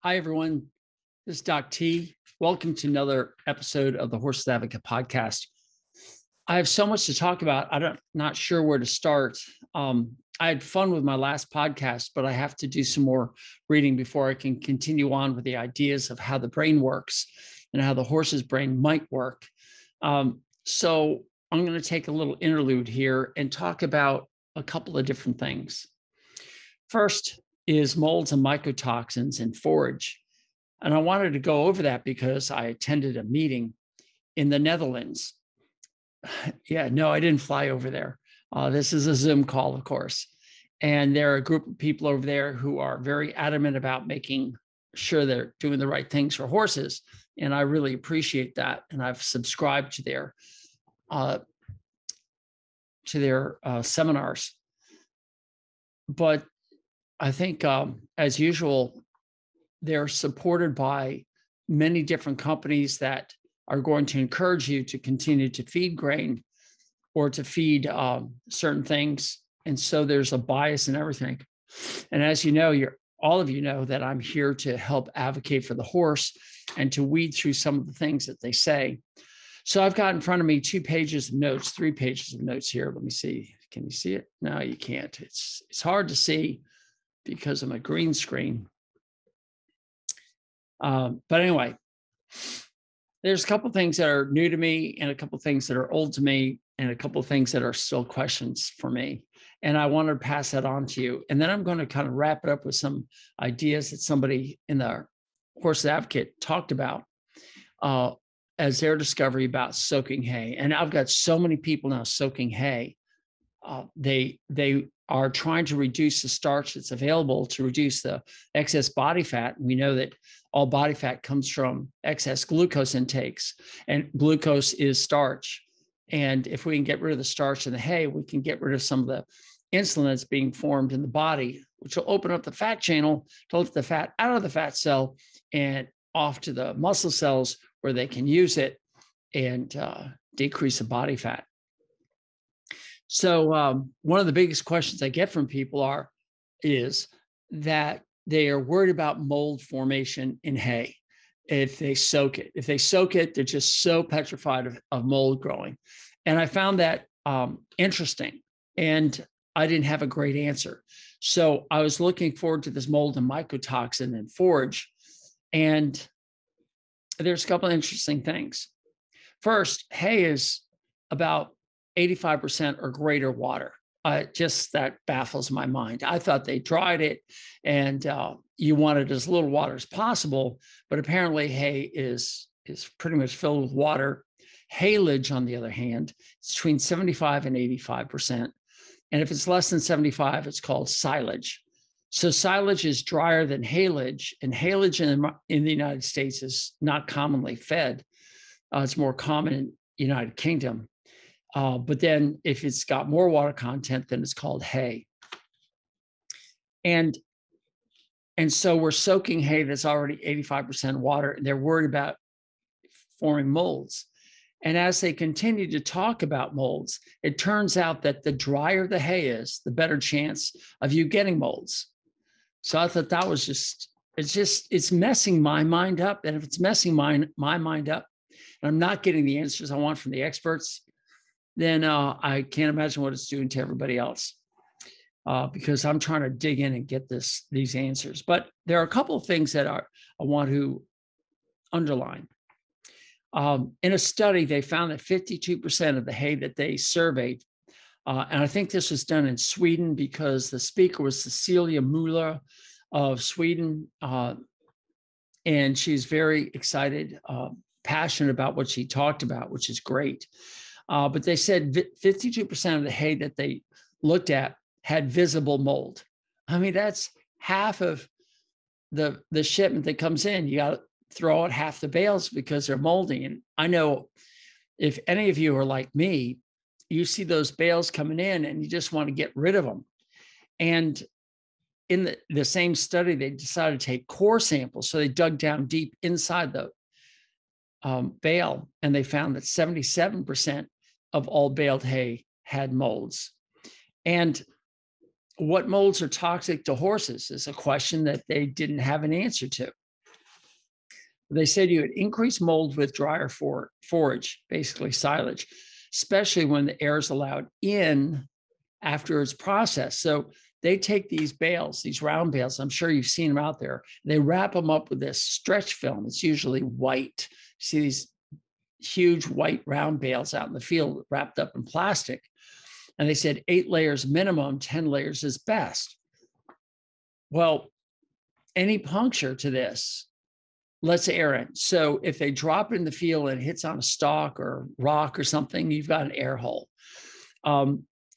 Hi, everyone. This is Doc T. Welcome to another episode of the Horse Advocate podcast. I have so much to talk about. Not sure where to start. I had fun with my last podcast, but I have to do some more reading before I can continue on with the ideas of how the brain works and how the horse's brain might work. So I'm going to take a little interlude here and talk about a couple of different things. First is molds and mycotoxins in forage. And I wanted to go over that because I attended a meeting in the Netherlands. Yeah, no, I didn't fly over there. This is a Zoom call, of course. And there are a group of people over there who are very adamant about making sure they're doing the right things for horses. And I really appreciate that. And I've subscribed to their seminars. But I think, as usual, they're supported by many different companies that are going to encourage you to continue to feed grain or to feed certain things. And so there's a bias in everything. And as you know, all of you know that I'm here to help advocate for the horse and to weed through some of the things that they say. So I've got in front of me 3 pages of notes here. Let me see. Can you see it? No, you can't. It's hard to see because of my green screen. But anyway, there's a couple of things that are new to me and a couple of things that are old to me and a couple of things that are still questions for me. And I wanted to pass that on to you. And then I'm going to kind of wrap it up with some ideas that somebody in the Horse Advocate talked about as their discovery about soaking hay. And I've got so many people now soaking hay. They are trying to reduce the starch that's available to reduce the excess body fat. And we know that all body fat comes from excess glucose intakes, and glucose is starch. And if we can get rid of the starch in the hay, we can get rid of some of the insulin that's being formed in the body, which will open up the fat channel to let the fat out of the fat cell and off to the muscle cells where they can use it and decrease the body fat. So one of the biggest questions I get from people is that they are worried about mold formation in hay if they soak it. If they soak it, they're just so petrified of mold growing. And I found that interesting, and I didn't have a great answer. So I was looking forward to this mold and mycotoxin and forage, and there's a couple of interesting things. First, hay is about 85% or greater water. Just that baffles my mind. I thought they dried it and you wanted as little water as possible, but apparently hay is pretty much filled with water. Haylage, on the other hand, is between 75 and 85%. And if it's less than 75, it's called silage. So silage is drier than haylage, and haylage in the United States is not commonly fed. It's more common in the United Kingdom. But then if it's got more water content, then it's called hay. And so we're soaking hay that's already 85% water, and they're worried about forming molds. And as they continue to talk about molds, it turns out that the drier the hay is, the better chance of you getting molds. So I thought that was it's messing my mind up. And if it's messing my mind up, and I'm not getting the answers I want from the experts, then I can't imagine what it's doing to everybody else, because I'm trying to dig in and get these answers. But there are a couple of things that I want to underline. In a study, they found that 52% of the hay that they surveyed, and I think this was done in Sweden because the speaker was Cecilia Muller of Sweden, and she's very excited, passionate about what she talked about, which is great. But they said 52% of the hay that they looked at had visible mold. I mean, that's half of the shipment that comes in. You got to throw out half the bales because they're moldy. And I know if any of you are like me, you see those bales coming in and you just want to get rid of them. And in the same study, they decided to take core samples. So they dug down deep inside the bale, and they found that 77% of all baled hay had molds. And what molds are toxic to horses is a question that they didn't have an answer to. They said you would increase mold with drier forage, basically silage, especially when the air is allowed in after it's processed. So they take these bales, these round bales, I'm sure you've seen them out there. They wrap them up with this stretch film. It's usually white. You see these huge white round bales out in the field wrapped up in plastic. And they said 8 layers minimum, 10 layers is best. Well, any puncture to this lets air in. So if they drop it in the field and it hits on a stalk or rock or something, you've got an air hole.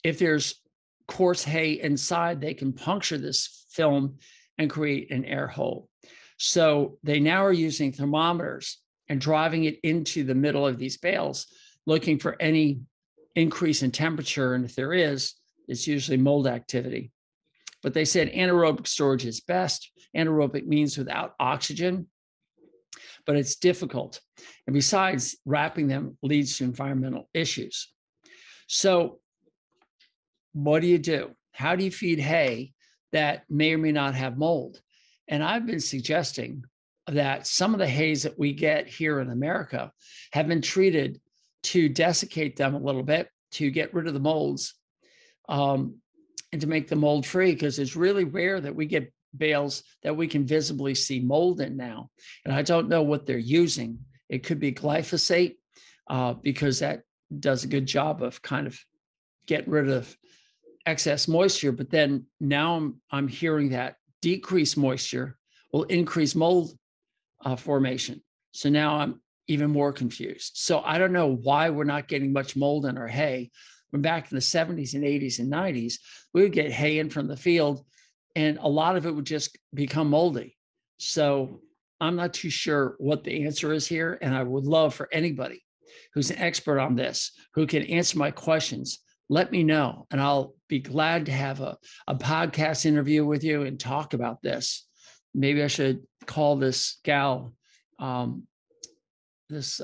If there's coarse hay inside, they can puncture this film and create an air hole. So they now are using thermometers and driving it into the middle of these bales, looking for any increase in temperature. And if there is, it's usually mold activity. But they said anaerobic storage is best. Anaerobic means without oxygen, but it's difficult. And besides, wrapping them leads to environmental issues. So what do you do? How do you feed hay that may or may not have mold? And I've been suggesting that some of the hays that we get here in America have been treated to desiccate them a little bit, to get rid of the molds, and to make them mold free, because it's really rare that we get bales that we can visibly see mold in now. And I don't know what they're using. It could be glyphosate, because that does a good job of kind of getting rid of excess moisture. But then now I'm hearing that decreased moisture will increase mold formation. So now I'm even more confused. So I don't know why we're not getting much mold in our hay. When back in the 70s and 80s and 90s, we would get hay in from the field and a lot of it would just become moldy. So I'm not too sure what the answer is here. And I would love for anybody who's an expert on this, who can answer my questions, let me know. And I'll be glad to have a podcast interview with you and talk about this. Maybe I should call this gal, this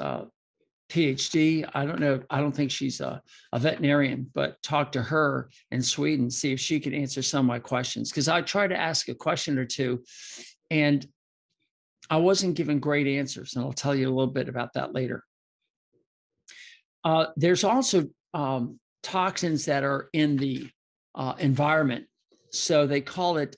PhD. I don't know. I don't think she's a veterinarian, but talk to her in Sweden, see if she can answer some of my questions. Because I tried to ask a question or two and I wasn't given great answers. And I'll tell you a little bit about that later. There's also toxins that are in the environment. So they call it,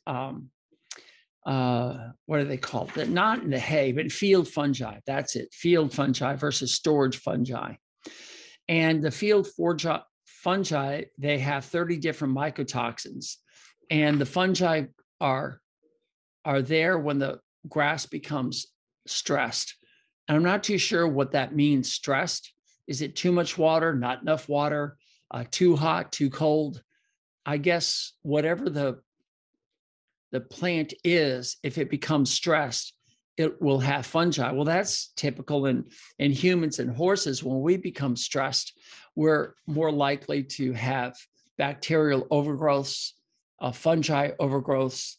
what do they call it? Not in the hay, but field fungi. That's it. Field fungi versus storage fungi. And the field fungi, they have 30 different mycotoxins. And the fungi are there when the grass becomes stressed. And I'm not too sure what that means, stressed. Is it too much water, not enough water, too hot, too cold? I guess whatever the plant is, if it becomes stressed, it will have fungi. Well, that's typical in humans and horses. When we become stressed, we're more likely to have bacterial overgrowths, fungi overgrowths,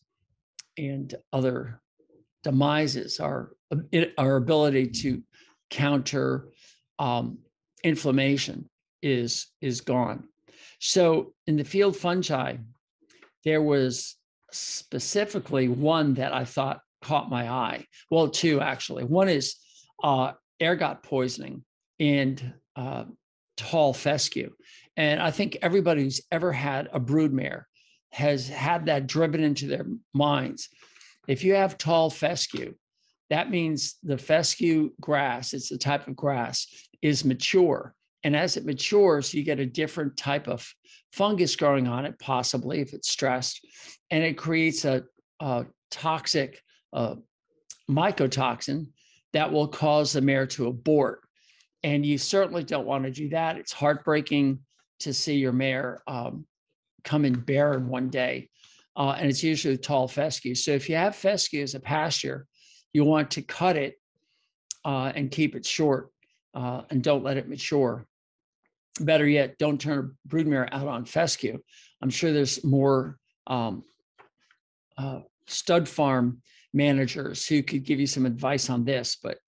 and other demises. Our ability to counter inflammation is gone. So in the field fungi, there was specifically one that I thought caught my eye. Well, two actually. One is ergot poisoning and tall fescue. And I think everybody who's ever had a broodmare has had that driven into their minds. If you have tall fescue, that means the fescue grass, it's a type of grass, is mature. And as it matures, you get a different type of fungus growing on it, possibly if it's stressed, and it creates a toxic mycotoxin that will cause the mare to abort. And you certainly don't want to do that. It's heartbreaking to see your mare come in barren one day, and it's usually tall fescue. So if you have fescue as a pasture, you want to cut it and keep it short and don't let it mature. Better yet, don't turn a broodmare out on fescue. I'm sure there's more stud farm managers who could give you some advice on this, but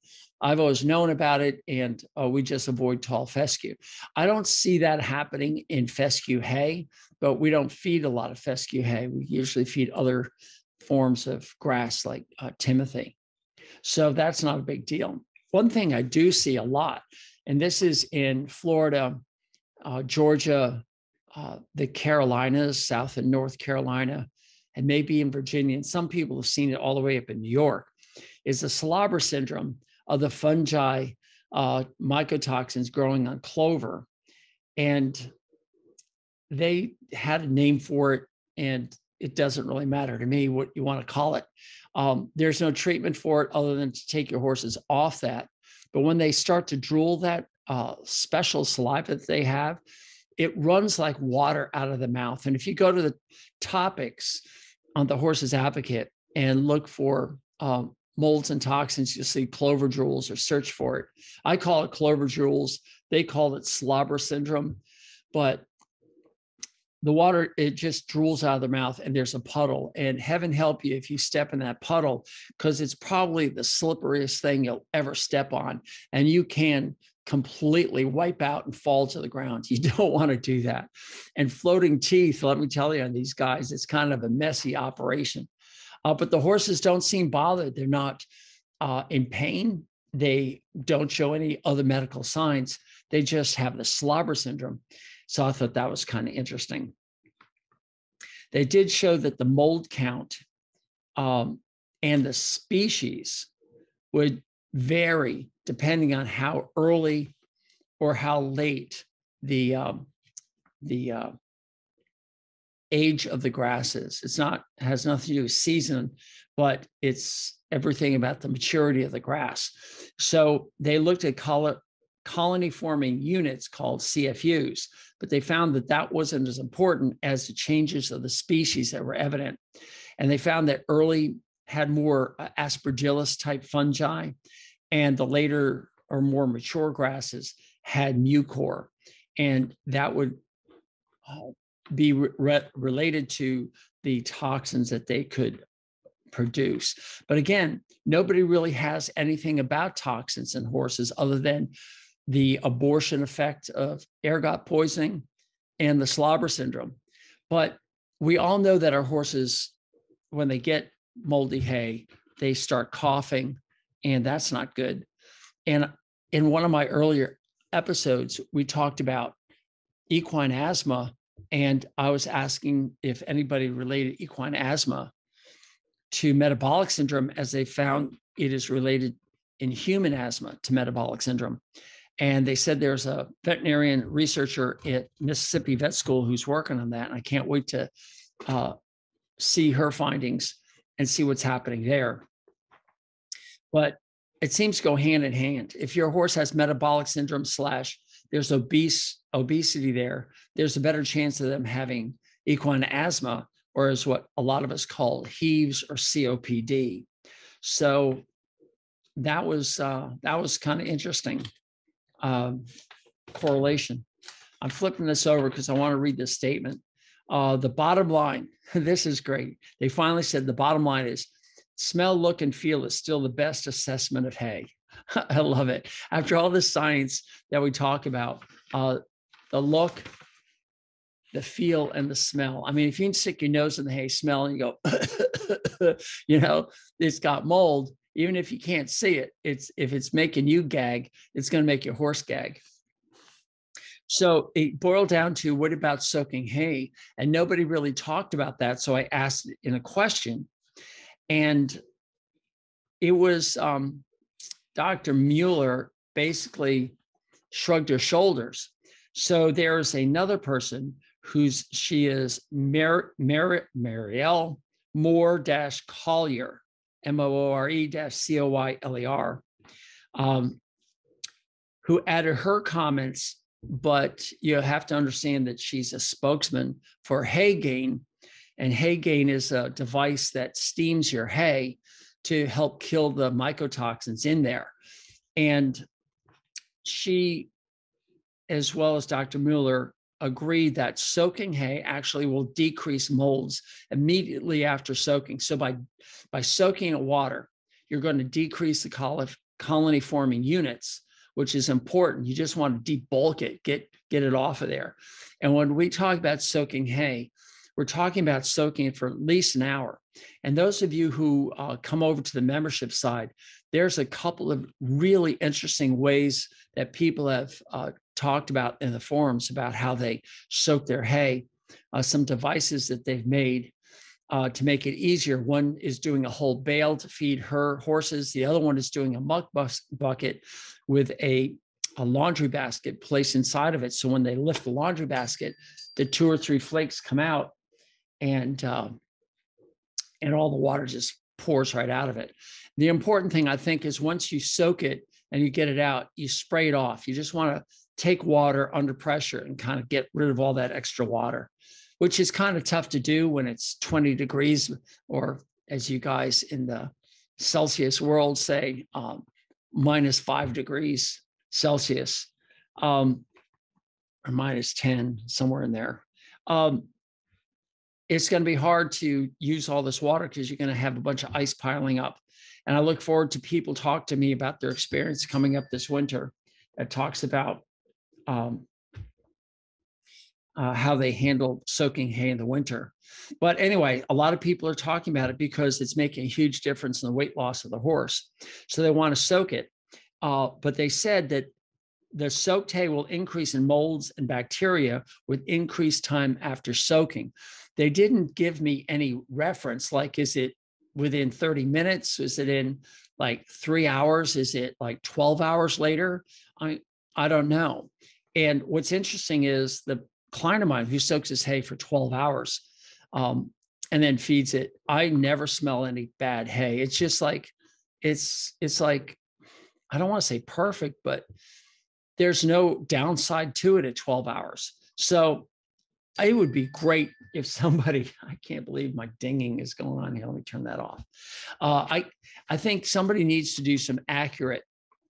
I've always known about it, and we just avoid tall fescue. I don't see that happening in fescue hay, but we don't feed a lot of fescue hay. We usually feed other forms of grass like timothy. So that's not a big deal. One thing I do see a lot, and this is in Florida, Georgia, the Carolinas, South and North Carolina, and maybe in Virginia, and some people have seen it all the way up in New York, is the slobber syndrome of the fungi, mycotoxins growing on clover. And they had a name for it, and it doesn't really matter to me what you want to call it. There's no treatment for it other than to take your horses off that. But when they start to drool that special saliva that they have, it runs like water out of the mouth. And if you go to the topics on the Horse's Advocate and look for molds and toxins, you'll see clover drools, or search for it. I call it clover drools. They call it slobber syndrome. But the water, it just drools out of the mouth, and there's a puddle. And heaven help you if you step in that puddle, because it's probably the slipperiest thing you'll ever step on. And you can completely wipe out and fall to the ground. You don't want to do that. And floating teeth, let me tell you, on these guys, it's kind of a messy operation. But the horses don't seem bothered. They're not in pain. They don't show any other medical signs. They just have the slobber syndrome. So I thought that was kind of interesting. They did show that the mold count and the species would vary depending on how early or how late the age of the grass is. It's not, has nothing to do with season, but it's everything about the maturity of the grass. So they looked at colony forming units called CFUs, but they found that that wasn't as important as the changes of the species that were evident. And they found that early had more aspergillus type fungi, and the later or more mature grasses had mucor. And that would be related to the toxins that they could produce. But again, nobody really has anything about toxins in horses other than the abortion effect of ergot poisoning and the slobber syndrome. But we all know that our horses, when they get moldy hay, they start coughing, and that's not good. And in one of my earlier episodes, we talked about equine asthma, and I was asking if anybody related equine asthma to metabolic syndrome, as they found it is related in human asthma to metabolic syndrome. And they said there's a veterinarian researcher at Mississippi Vet School who's working on that. And I can't wait to see her findings and see what's happening there. But it seems to go hand in hand. If your horse has metabolic syndrome / there's obesity there, there's a better chance of them having equine asthma, or is what a lot of us call HEAVS or COPD. So that was kind of interesting correlation. I'm flipping this over because I want to read this statement. The bottom line, this is great. They finally said the bottom line is smell, look, and feel is still the best assessment of hay. I love it. After all the science that we talk about, the look, the feel, and the smell. I mean, if you can stick your nose in the hay, smell, and you go, you know, it's got mold. Even if you can't see it, if it's making you gag, it's going to make your horse gag. So it boiled down to, what about soaking hay? And nobody really talked about that. So I asked it in a question, and it was Dr. Mueller basically shrugged her shoulders. So there's another person she is Marielle Moore-Collier, Moore-Coyler, who added her comments, but you have to understand that she's a spokesman for Haygain, and Haygain is a device that steams your hay to help kill the mycotoxins in there. And she, as well as Dr. Mueller, agreed that soaking hay actually will decrease molds immediately after soaking. So by soaking in water, you're going to decrease the colony forming units, which is important. You just want to debulk it, get it off of there. And when we talk about soaking hay, we're talking about soaking it for at least an hour. And those of you who come over to the membership side, there's a couple of really interesting ways that people have talked about in the forums about how they soak their hay, some devices that they've made to make it easier. One is doing a whole bale to feed her horses. The other one is doing a muck bucket with a laundry basket placed inside of it. So when they lift the laundry basket, the 2 or 3 flakes come out, and all the water just pours right out of it. The important thing, I think, is once you soak it and you get it out, you spray it off. You just want to take water under pressure and kind of get rid of all that extra water, which is kind of tough to do when it's 20 degrees, or as you guys in the Celsius world say, -5 degrees Celsius, or -10, somewhere in there. It's going to be hard to use all this water because you're going to have a bunch of ice piling up. And I look forward to people talk to me about their experience coming up this winter that talks about how they handle soaking hay in the winter. But anyway, a lot of people are talking about it because it's making a huge difference in the weight loss of the horse. So they want to soak it. But they said that the soaked hay will increase in molds and bacteria with increased time after soaking. They didn't give me any reference, like, is it within 30 minutes? Is it in like 3 hours? Is it like 12 hours later? I don't know. And what's interesting is the client of mine who soaks his hay for 12 hours and then feeds it, I never smell any bad hay. It's just like, it's like, I don't want to say perfect, but there's no downside to it at 12 hours. So it would be great if somebody, I can't believe my dinging is going on here. Let me turn that off. I think somebody needs to do some accurate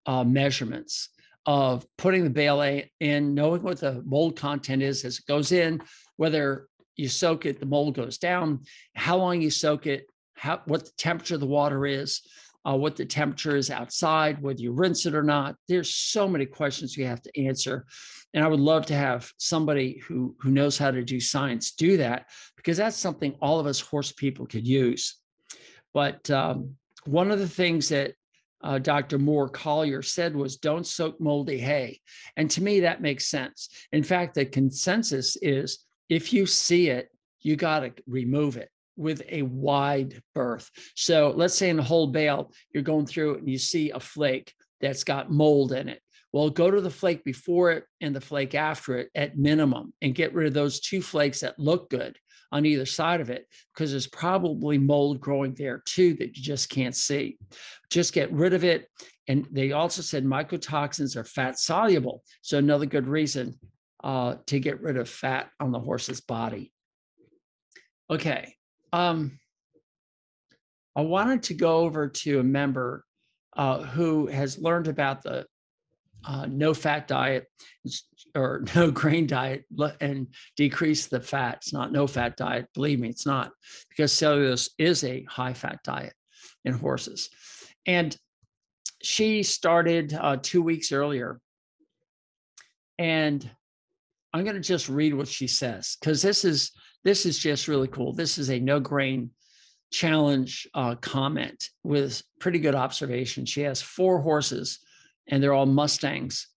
measurements of putting the bale in, knowing what the mold content is as it goes in, whether you soak it, the mold goes down, how long you soak it, what the temperature of the water is, what the temperature is outside, whether you rinse it or not. There's so many questions you have to answer. And I would love to have somebody who knows how to do science do that, because that's something all of us horse people could use. But one of the things that Dr. Moore Collier said was, don't soak moldy hay. And to me, that makes sense. In fact, the consensus is if you see it, you got to remove it with a wide berth. So let's say in a whole bale, you're going through it and you see a flake that's got mold in it. Well, go to the flake before it and the flake after it at minimum and get rid of those 2 flakes that look good on either side of it, because there's probably mold growing there too that you just can't see. Just get rid of it. And they also said mycotoxins are fat soluble. So another good reason to get rid of fat on the horse's body. Okay. I wanted to go over to a member who has learned about the no-fat diet or no grain diet and decrease the fat. It's not no-fat diet. Believe me, it's not, because cellulose is a high-fat diet in horses. And she started 2 weeks earlier. And I'm going to just read what she says, because this is just really cool. This is a no-grain challenge comment with pretty good observation. She has 4 horses, and they're all Mustangs.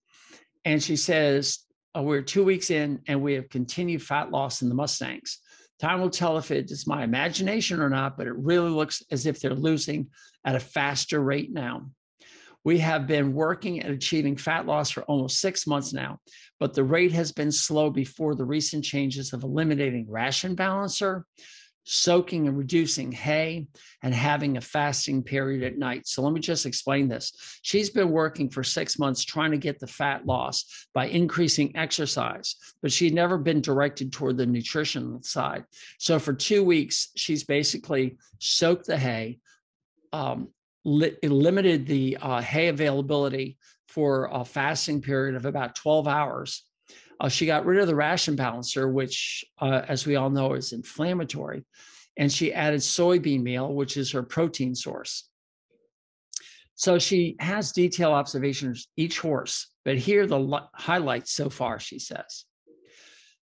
And she says, we're 2 weeks in, and we have continued fat loss in the Mustangs. Time will tell if it is my imagination or not, but it really looks as if they're losing at a faster rate now. We have been working at achieving fat loss for almost 6 months now, but the rate has been slow before the recent changes of eliminating ration balancer, soaking and reducing hay, and having a fasting period at night. So let me just explain this. She's been working for 6 months trying to get the fat loss by increasing exercise, but she'd never been directed toward the nutrition side. So for 2 weeks, she's basically soaked the hay, limited the hay availability for a fasting period of about 12 hours. She got rid of the ration balancer, which, as we all know, is inflammatory. And she added soybean meal, which is her protein source. So she has detailed observations each horse, but here are the highlights so far, she says.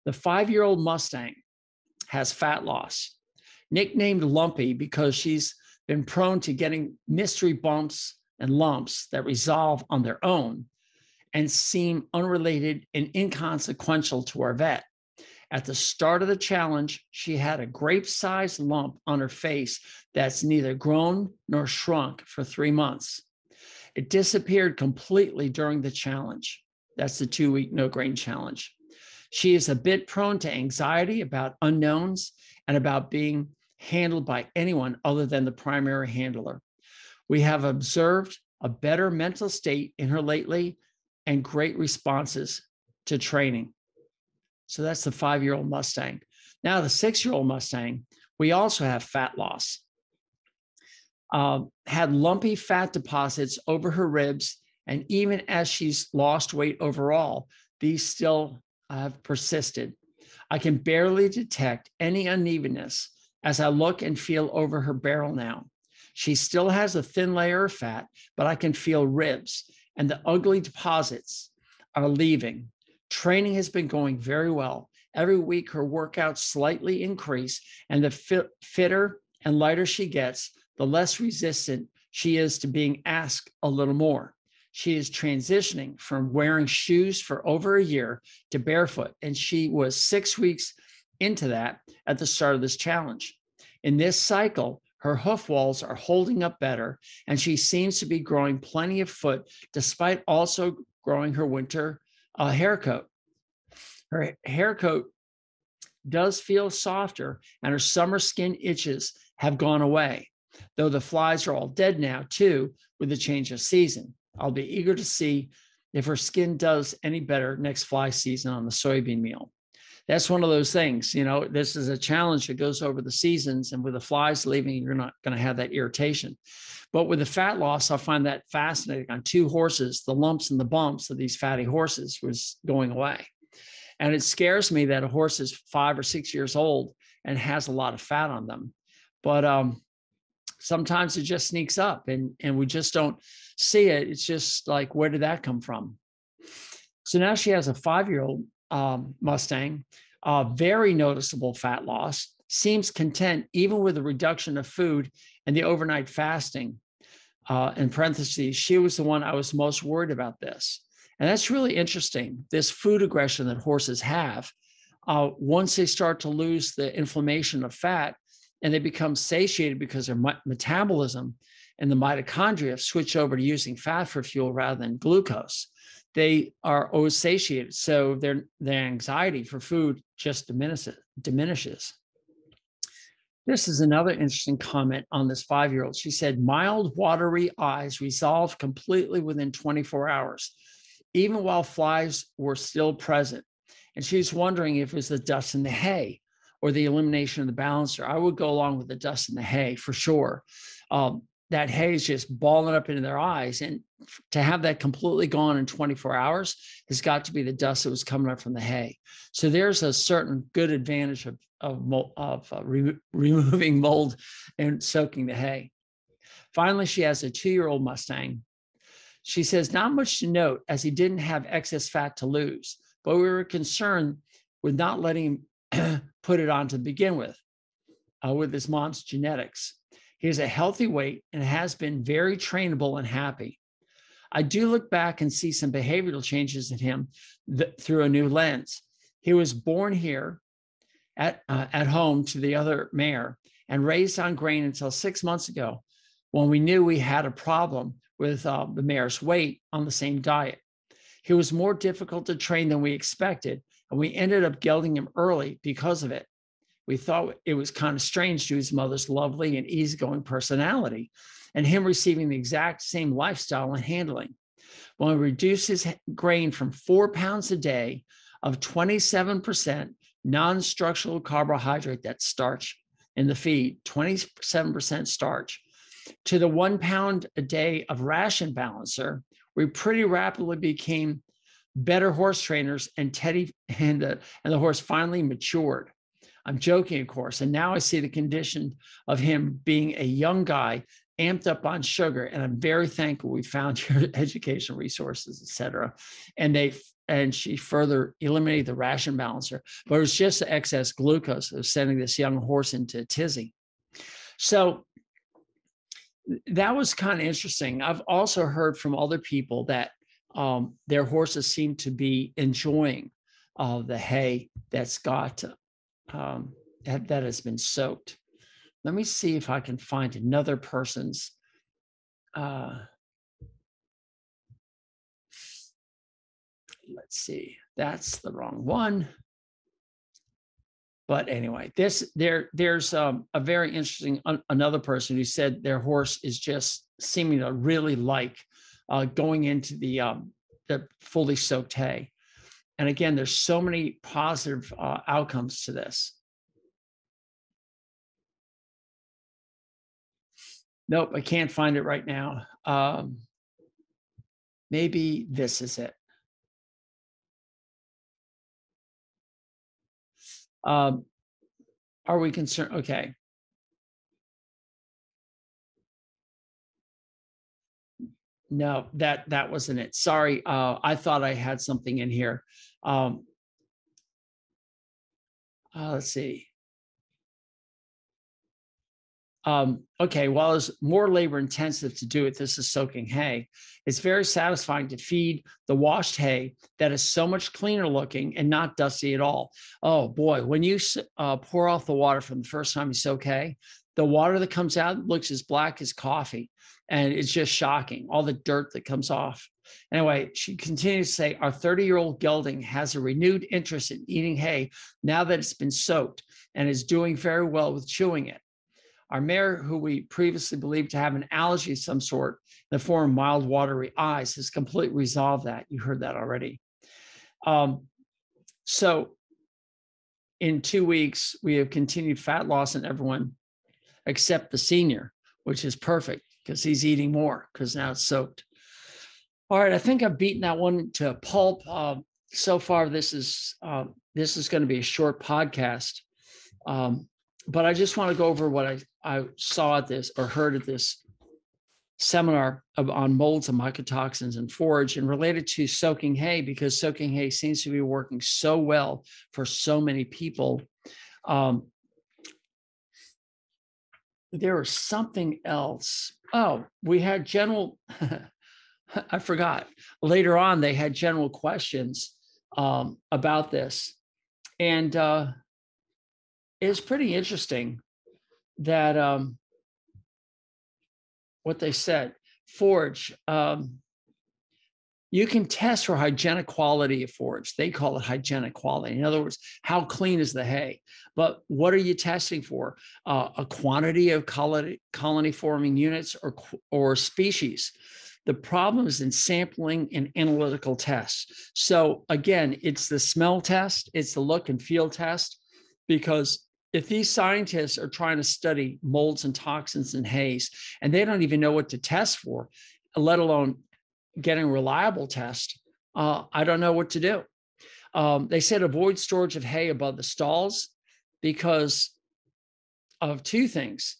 The 5-year-old Mustang has fat loss. Nicknamed Lumpy because she's been prone to getting mystery bumps and lumps that resolve on their own and seem unrelated and inconsequential to our vet. At the start of the challenge, she had a grape-sized lump on her face that's neither grown nor shrunk for 3 months. It disappeared completely during the challenge. That's the 2-week no-grain challenge. She is a bit prone to anxiety about unknowns and about being handled by anyone other than the primary handler. We have observed a better mental state in her lately and great responses to training. So that's the 5-year-old Mustang. Now the 6-year-old Mustang, we also have fat loss. Had lumpy fat deposits over her ribs, and even as she's lost weight overall, these still have persisted. I can barely detect any unevenness as I look and feel over her barrel now. She still has a thin layer of fat, but I can feel ribs, and the ugly deposits are leaving. Training has been going very well. Every week, her workouts slightly increase, and the fitter and lighter she gets, the less resistant she is to being asked a little more. She is transitioning from wearing shoes for over a year to barefoot, and she was 6 weeks into that at the start of this challenge. In this cycle, her hoof walls are holding up better, and she seems to be growing plenty of foot despite also growing her winter hair coat. Her hair coat does feel softer, and her summer skin itches have gone away, though the flies are all dead now too with the change of season. I'll be eager to see if her skin does any better next fly season on the soybean meal. That's one of those things, this is a challenge that goes over the seasons, and with the flies leaving, you're not going to have that irritation. But with the fat loss, I find that fascinating. On 2 horses, the lumps and the bumps of these fatty horses was going away. And it scares me that a horse is 5 or 6 years old and has a lot of fat on them. But sometimes it just sneaks up and we just don't see it. It's just like, where did that come from? So now she has a 5-year-old Mustang, very noticeable fat loss, seems content even with the reduction of food and the overnight fasting. In parentheses, she was the one I was most worried about this. And that's really interesting, this food aggression that horses have. Once they start to lose the inflammation of fat and they become satiated because their metabolism and the mitochondria switch over to using fat for fuel rather than glucose, they are always satiated. So their anxiety for food just diminishes. This is another interesting comment on this 5-year-old. She said, mild watery eyes resolved completely within 24 hours, even while flies were still present. And she's wondering if it was the dust in the hay or the elimination of the balancer. I would go along with the dust in the hay for sure. That hay is just balling up into their eyes. And to have that completely gone in 24 hours has got to be the dust that was coming up from the hay. So there's a certain good advantage of removing mold and soaking the hay. Finally, she has a 2-year-old Mustang. She says, not much to note as he didn't have excess fat to lose, but we were concerned with not letting him put it on to begin with his mom's genetics. He has a healthy weight and has been very trainable and happy. I do look back and see some behavioral changes in him through a new lens. He was born here at home to the other mare and raised on grain until 6 months ago, when we knew we had a problem with the mare's weight on the same diet. He was more difficult to train than we expected, and we ended up gelding him early because of it. We thought it was kind of strange to his mother's lovely and easygoing personality and him receiving the exact same lifestyle and handling. When we reduced his grain from 4 pounds a day of 27% non-structural carbohydrate, that's starch in the feed, 27% starch, to the 1 pound a day of ration balancer, we pretty rapidly became better horse trainers, and Teddy and the horse finally matured. I'm joking, of course. And now I see the condition of him being a young guy amped up on sugar. And I'm very thankful we found your educational resources, et cetera. And she further eliminated the ration balancer, but it was just the excess glucose that was sending this young horse into a tizzy. So that was kind of interesting. I've also heard from other people that their horses seem to be enjoying the hay that's got that has been soaked. Let me see if I can find another person's. Let's see. That's the wrong one. But anyway, there's a very interesting another person who said their horse is just seeming to really like going into the fully soaked hay. And again, there's so many positive outcomes to this. Nope, I can't find it right now. Maybe this is it. Are we concerned? Okay. No, that wasn't it. Sorry, I thought I had something in here. Let's see. Okay, while it's more labor intensive to do it, this is soaking hay. It's very satisfying to feed the washed hay that is so much cleaner looking and not dusty at all. Oh boy, when you pour off the water from the first time you soak hay, the water that comes out looks as black as coffee. And it's just shocking, all the dirt that comes off. Anyway, she continues to say, our 30-year-old gelding has a renewed interest in eating hay now that it's been soaked and is doing very well with chewing it. Our mare, who we previously believed to have an allergy of some sort in the form of mild watery eyes, has completely resolved that. You heard that already. So in 2 weeks, we have continued fat loss in everyone except the senior, which is perfect because he's eating more because now it's soaked. All right, I think I've beaten that one to a pulp. So far, this is going to be a short podcast. But I just want to go over what I saw at this or heard at this seminar on molds and mycotoxins and forage and related to soaking hay, because soaking hay seems to be working so well for so many people. There was something else. Oh, we had general, I forgot. Later on, they had general questions about this. And it's pretty interesting that what they said, forage, you can test for hygienic quality of forage. They call it hygienic quality. In other words, how clean is the hay? But what are you testing for? A quantity of colony forming units or species. The problem is in sampling and analytical tests. So again, it's the smell test, it's the look and feel test, because if these scientists are trying to study molds and toxins in hays, and they don't even know what to test for, let alone getting a reliable test, I don't know what to do. They said avoid storage of hay above the stalls because of two things.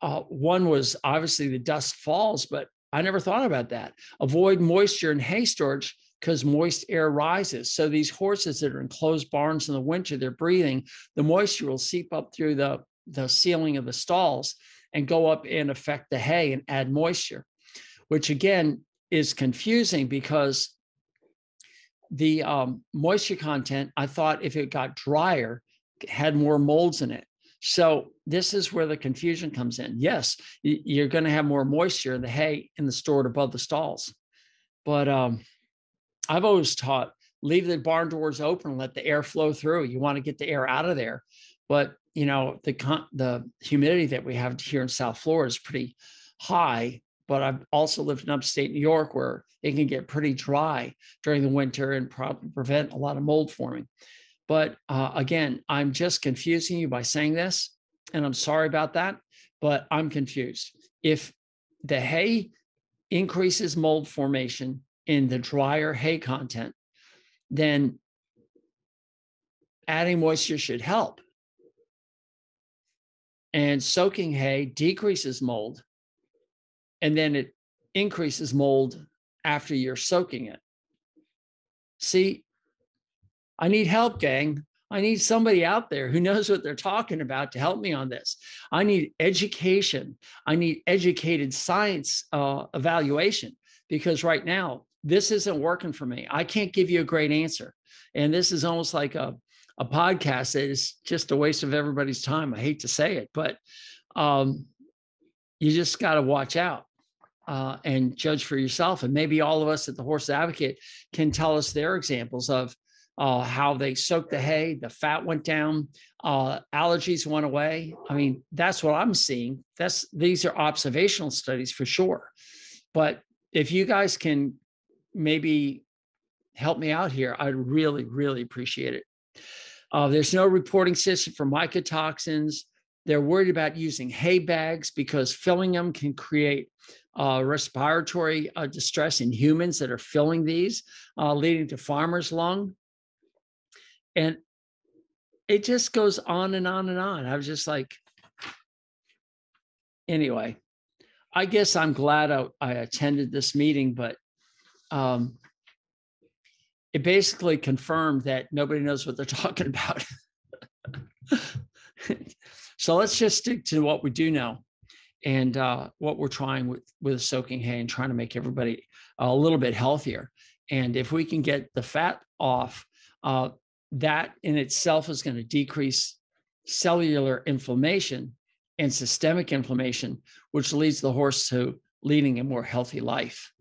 One was obviously the dust falls, but I never thought about that. Avoid moisture in hay storage because moist air rises. So these horses that are in closed barns in the winter, they're breathing, the moisture will seep up through the ceiling of the stalls and go up and affect the hay and add moisture, which again is confusing because the moisture content, I thought if it got drier, had more molds in it. So this is where the confusion comes in. Yes, you're going to have more moisture in the hay in the stored above the stalls. But I've always taught, leave the barn doors open and let the air flow through. You want to get the air out of there. But, you know, the humidity that we have here in South Florida is pretty high. But I've also lived in upstate New York where it can get pretty dry during the winter and probably prevent a lot of mold forming. But again, I'm just confusing you by saying this, and I'm sorry about that, but I'm confused. If the hay increases mold formation in the drier hay content, then adding moisture should help. And soaking hay decreases mold. and then it increases mold after you're soaking it. See, I need help, gang. I need somebody out there who knows what they're talking about to help me on this. I need education. I need educated science evaluation, because right now, this isn't working for me. I can't give you a great answer. And this is almost like a podcast that is just a waste of everybody's time. I hate to say it, but you just got to watch out and judge for yourself. And maybe all of us at the Horse Advocate can tell us their examples of how they soaked the hay, the fat went down, allergies went away. I mean, that's what I'm seeing. These are observational studies for sure. But if you guys can maybe help me out here, I'd really, really appreciate it. There's no reporting system for mycotoxins. They're worried about using hay bags because filling them can create respiratory distress in humans that are filling these, leading to farmer's lung. And it just goes on and on and on. I was just like, anyway, I guess I'm glad I attended this meeting, but it basically confirmed that nobody knows what they're talking about. So let's just stick to what we do know and what we're trying with soaking hay and trying to make everybody a little bit healthier. And if we can get the fat off, that in itself is going to decrease cellular inflammation and systemic inflammation, which leads the horse to leading a more healthy life.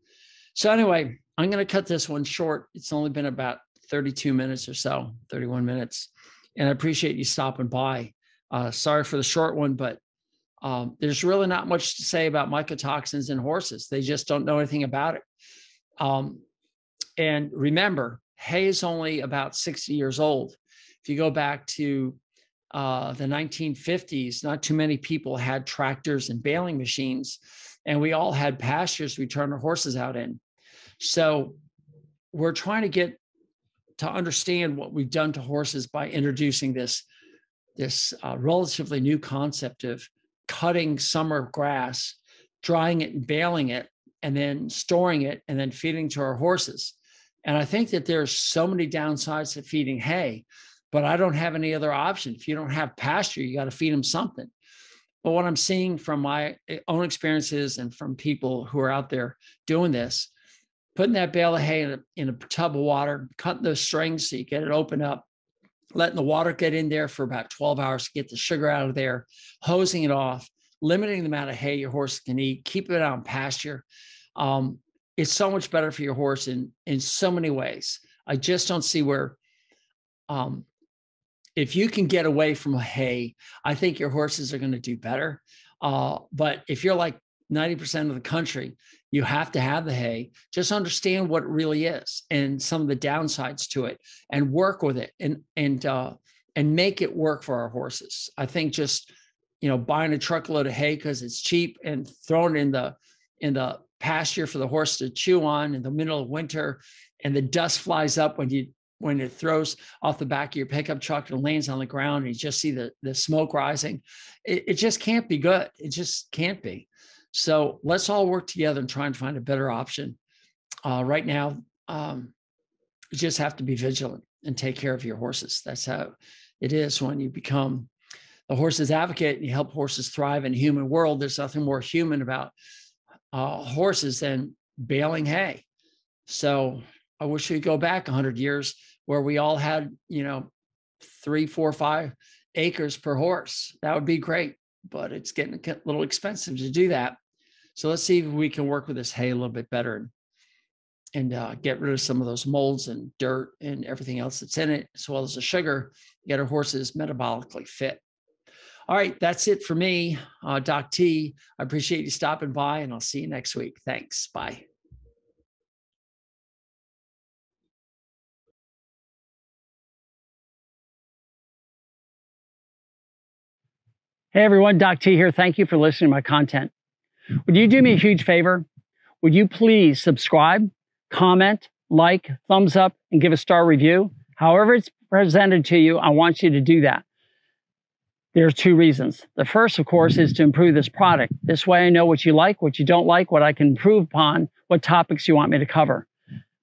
So anyway, I'm going to cut this one short. It's only been about 32 minutes or so, 31 minutes. And I appreciate you stopping by. Sorry for the short one, but there's really not much to say about mycotoxins in horses. They just don't know anything about it. And remember, hay is only about 60 years old. If you go back to the 1950s, not too many people had tractors and baling machines, and we all had pastures we turned our horses out in. So we're trying to get to understand what we've done to horses by introducing this relatively new concept of cutting summer grass, drying it and baling it, and then storing it and then feeding to our horses. And I think that there's so many downsides to feeding hay, but I don't have any other option. If you don't have pasture, you got to feed them something. But what I'm seeing from my own experiences and from people who are out there doing this, putting that bale of hay in a tub of water, cutting those strings so you get it open up, letting the water get in there for about 12 hours to get the sugar out of there, hosing it off, limiting the amount of hay your horse can eat, keeping it on pasture. It's so much better for your horse in so many ways. I just don't see where, if you can get away from hay, I think your horses are going to do better. But if you're like 90% of the country, you have to have the hay. Just understand what it really is and some of the downsides to it, and work with it and make it work for our horses. I think just buying a truckload of hay because it's cheap and throwing it in the pasture for the horse to chew on in the middle of winter, and the dust flies up when it throws off the back of your pickup truck and lands on the ground, and you just see the smoke rising. It just can't be good. It just can't be. So let's all work together and try and find a better option. Right now, you just have to be vigilant and take care of your horses. That's how it is when you become a horse's advocate and you help horses thrive in the human world. There's nothing more human about horses than baling hay. So I wish we could go back 100 years where we all had, 3, 4, 5 acres per horse. That would be great, but it's getting a little expensive to do that. So let's see if we can work with this hay a little bit better and get rid of some of those molds and dirt and everything else that's in it, as well as the sugar, get our horses metabolically fit. All right, that's it for me, Doc T. I appreciate you stopping by, and I'll see you next week. Thanks. Bye. Hey, everyone. Doc T here. Thank you for listening to my content. Would you do me a huge favor? Would you please subscribe, comment, like, thumbs up, and give a star review? However it's presented to you, I want you to do that. There are two reasons. The first, of course, is to improve this product. This way I know what you like, what you don't like, what I can improve upon, what topics you want me to cover.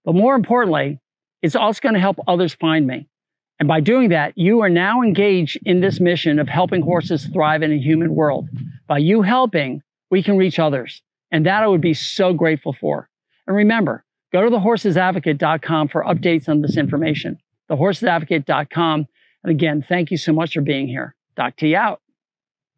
But more importantly, it's also going to help others find me. And by doing that, you are now engaged in this mission of helping horses thrive in a human world. By you helping, we can reach others. And that I would be so grateful for. And remember, go to thehorsesadvocate.com for updates on this information. Thehorsesadvocate.com. And again, thank you so much for being here. Doc T out.